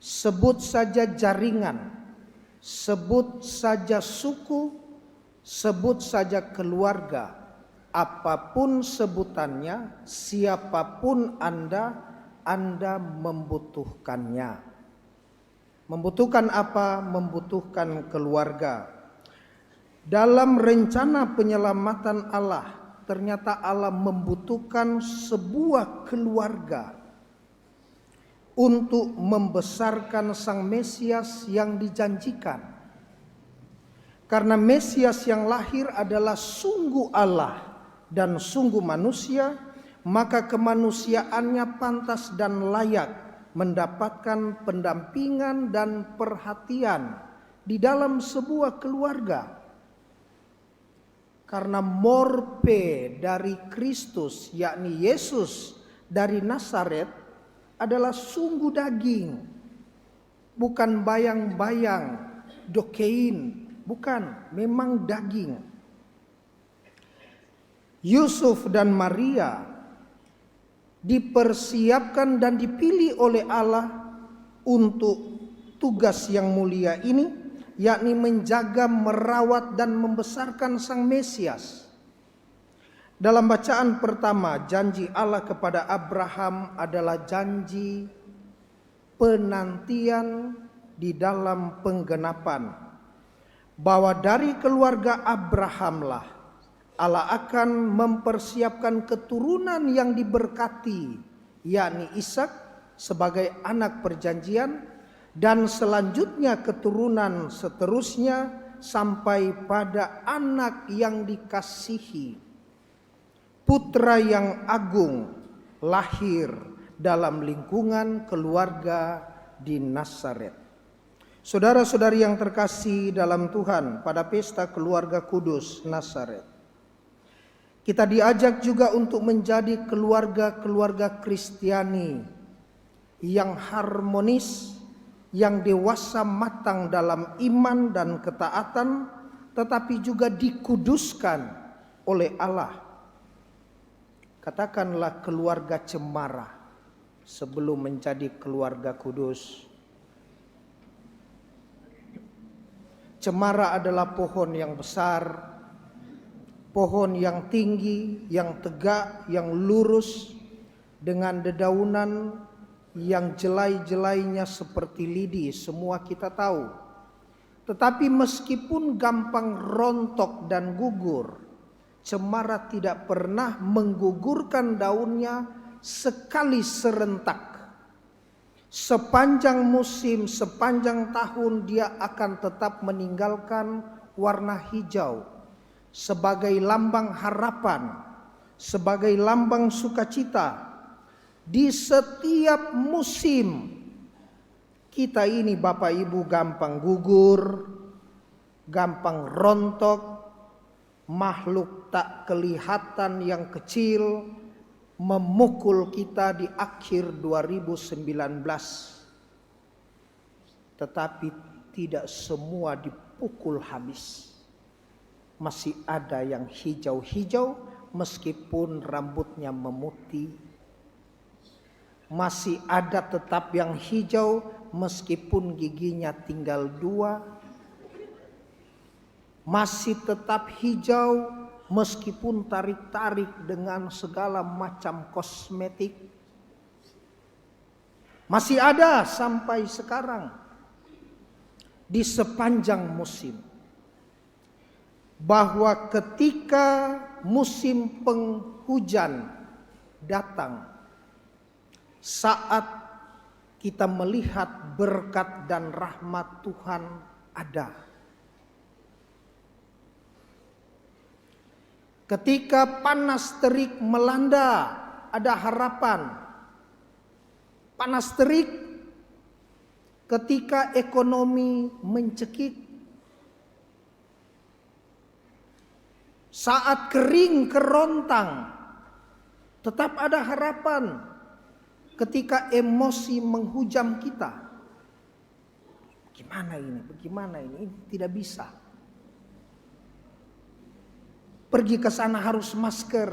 sebut saja jaringan, sebut saja suku, sebut saja keluarga, apapun sebutannya, siapapun Anda membutuhkannya. Membutuhkan apa? Membutuhkan keluarga. Dalam rencana penyelamatan Allah, ternyata Allah membutuhkan sebuah keluarga untuk membesarkan Sang Mesias yang dijanjikan. Karena Mesias yang lahir adalah sungguh Allah dan sungguh manusia, maka kemanusiaannya pantas dan layak mendapatkan pendampingan dan perhatian di dalam sebuah keluarga. Karena morpe dari Kristus, yakni Yesus dari Nazaret, adalah sungguh daging, bukan bayang-bayang, dokein, bukan, memang daging. Yusuf dan Maria dipersiapkan dan dipilih oleh Allah untuk tugas yang mulia ini, yakni menjaga, merawat dan membesarkan Sang Mesias. Dalam bacaan pertama, janji Allah kepada Abraham adalah janji penantian di dalam penggenapan, bahwa dari keluarga Abrahamlah Allah akan mempersiapkan keturunan yang diberkati, yakni Ishak sebagai anak perjanjian, dan selanjutnya keturunan seterusnya sampai pada anak yang dikasihi, putra yang agung lahir dalam lingkungan keluarga di Nazaret. Saudara-saudari yang terkasih dalam Tuhan, pada pesta keluarga kudus Nazaret, kita diajak juga untuk menjadi keluarga-keluarga Kristiani yang harmonis, yang dewasa matang dalam iman dan ketaatan, tetapi juga dikuduskan oleh Allah. Katakanlah keluarga cemara sebelum menjadi keluarga kudus. Cemara adalah pohon yang besar, pohon yang tinggi, yang tegak, yang lurus, dengan dedaunan yang jelai-jelainya seperti lidi, semua kita tahu. Tetapi meskipun gampang rontok dan gugur, cemara tidak pernah menggugurkan daunnya sekali serentak. Sepanjang musim, sepanjang tahun dia akan tetap meninggalkan warna hijau, sebagai lambang harapan, sebagai lambang sukacita. Di setiap musim kita ini Bapak Ibu gampang gugur, gampang rontok, makhluk tak kelihatan yang kecil memukul kita di akhir 2019. Tetapi tidak semua dipukul habis. Masih ada yang hijau-hijau meskipun rambutnya memutih. Masih ada tetap yang hijau meskipun giginya tinggal 2. Masih tetap hijau meskipun tarik-tarik dengan segala macam kosmetik. Masih ada sampai sekarang di sepanjang musim. Bahwa ketika musim penghujan datang, saat kita melihat berkat dan rahmat Tuhan ada. Ketika panas terik melanda, ada harapan. Panas terik ketika ekonomi mencekik. Saat kering kerontang, tetap ada harapan. Ketika emosi menghujam kita, bagaimana ini? Bagaimana ini? Ini tidak bisa. Pergi ke sana harus masker.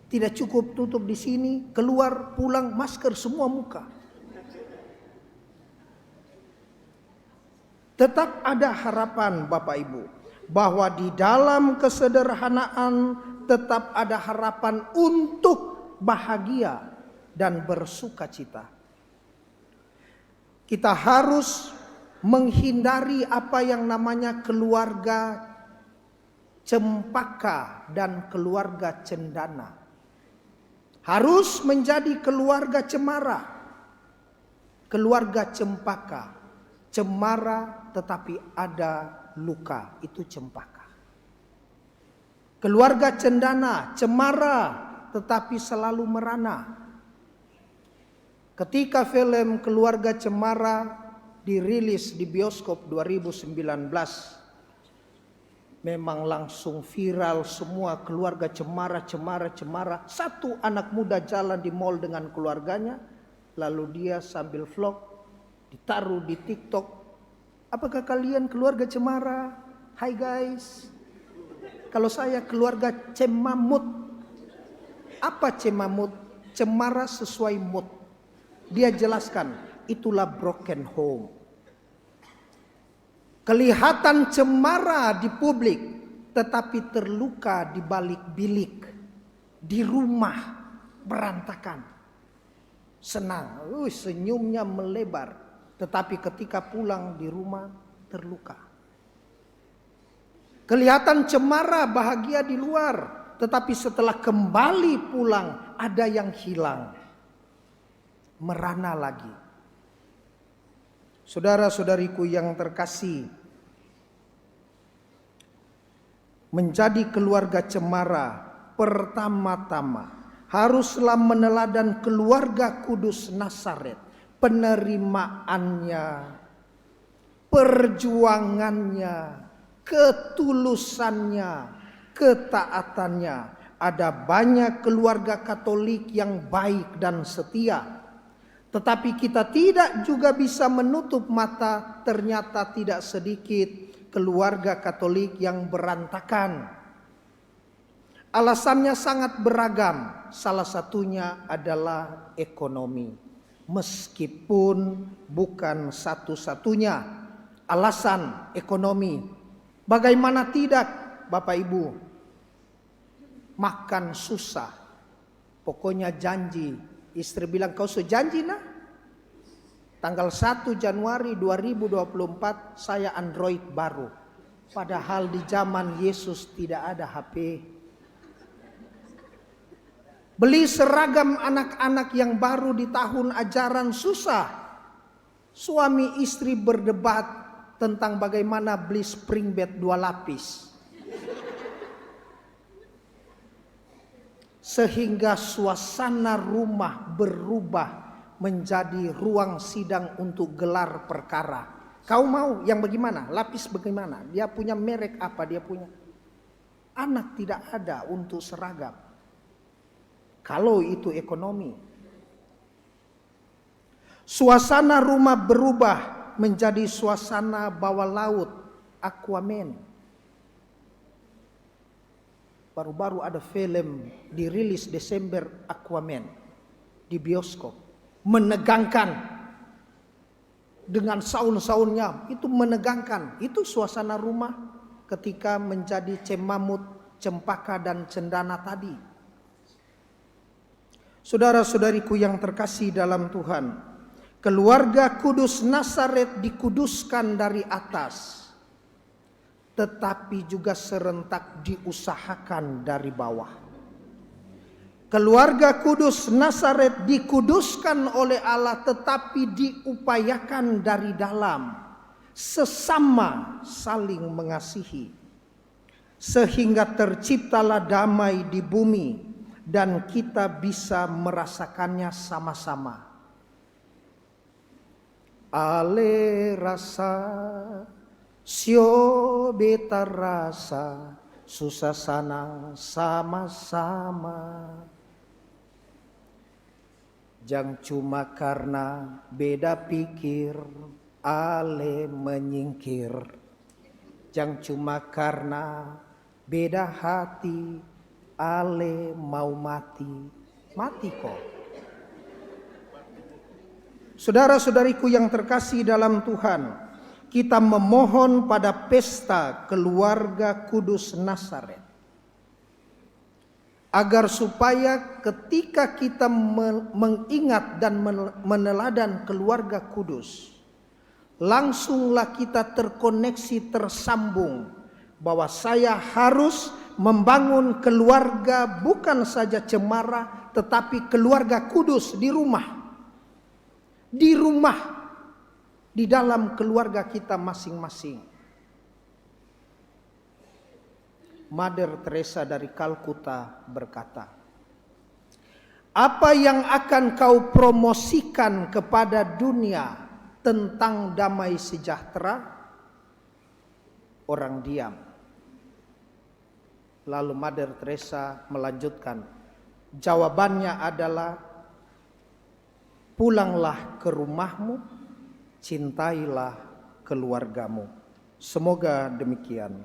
Tidak cukup tutup di sini, keluar pulang masker semua muka. Tetap ada harapan Bapak Ibu, bahwa di dalam kesederhanaan tetap ada harapan untuk bahagia dan bersukacita. Kita harus menghindari apa yang namanya keluarga cempaka dan keluarga cendana. Harus menjadi keluarga cemara, keluarga cempaka. Cemara tetapi ada luka, itu cempaka. Keluarga cendana, cemara tetapi selalu merana. Ketika film Keluarga Cemara dirilis di bioskop 2019, memang langsung viral semua, keluarga cemara. Satu anak muda jalan di mall dengan keluarganya, lalu dia sambil vlog, ditaruh di TikTok. Apakah kalian keluarga cemara? Hai guys. Kalau saya keluarga cemamut. Apa cemamut? Cemara sesuai mood. Dia jelaskan, itulah broken home. Kelihatan cemara di publik, tetapi terluka di balik bilik. Di rumah berantakan. Senang, senyumnya melebar. Tetapi ketika pulang di rumah terluka. Kelihatan cemara bahagia di luar, tetapi setelah kembali pulang ada yang hilang. Merana lagi. Saudara-saudariku yang terkasih, menjadi keluarga cemara pertama-tama haruslah meneladan keluarga kudus Nazaret. Penerimaannya, perjuangannya, ketulusannya, ketaatannya. Ada banyak keluarga Katolik yang baik dan setia. Tetapi kita tidak juga bisa menutup mata, ternyata tidak sedikit keluarga Katolik yang berantakan. Alasannya sangat beragam. Salah satunya adalah ekonomi. Meskipun bukan satu-satunya alasan ekonomi. Bagaimana tidak Bapak Ibu? Makan susah. Pokoknya janji. Istri bilang, kau sejanji nah? Tanggal 1 Januari 2024 saya Android baru. Padahal di zaman Yesus tidak ada HP. Beli seragam anak-anak yang baru di tahun ajaran susah. Suami istri berdebat tentang bagaimana beli spring bed 2 lapis. Sehingga suasana rumah berubah menjadi ruang sidang untuk gelar perkara. Kau mau yang bagaimana? Lapis bagaimana? Dia punya merek apa? Dia punya. Anak tidak ada untuk seragam. Kalau itu ekonomi. Suasana rumah berubah menjadi suasana bawah laut, Aquaman. Baru-baru ada film dirilis Desember, Aquaman di bioskop. Menegangkan dengan saun-saunnya, itu menegangkan. Itu suasana rumah ketika menjadi cemamut, cempaka dan cendana tadi. Saudara-saudariku yang terkasih dalam Tuhan, keluarga kudus Nazaret dikuduskan dari atas, tetapi juga serentak diusahakan dari bawah. Keluarga kudus Nazaret dikuduskan oleh Allah, tetapi diupayakan dari dalam, sesama saling mengasihi, sehingga terciptalah damai di bumi dan kita bisa merasakannya sama-sama. Ale rasa sio beta rasa susasana sama-sama. Jang cuma karena beda pikir ale menyingkir. Jang cuma karena beda hati ale mau mati. Mati kok. Saudara-saudariku yang terkasih dalam Tuhan, kita memohon pada pesta keluarga kudus Nazaret, agar supaya ketika kita mengingat dan meneladan keluarga kudus, langsunglah kita terkoneksi, tersambung, bahwa saya harus membangun keluarga bukan saja cemara, tetapi keluarga kudus di rumah. Di dalam keluarga kita masing-masing. Mother Teresa dari Kalkuta berkata, apa yang akan kau promosikan kepada dunia tentang damai sejahtera? Orang diam. Lalu Mother Teresa melanjutkan, jawabannya adalah, pulanglah ke rumahmu, cintailah keluargamu. Semoga demikian.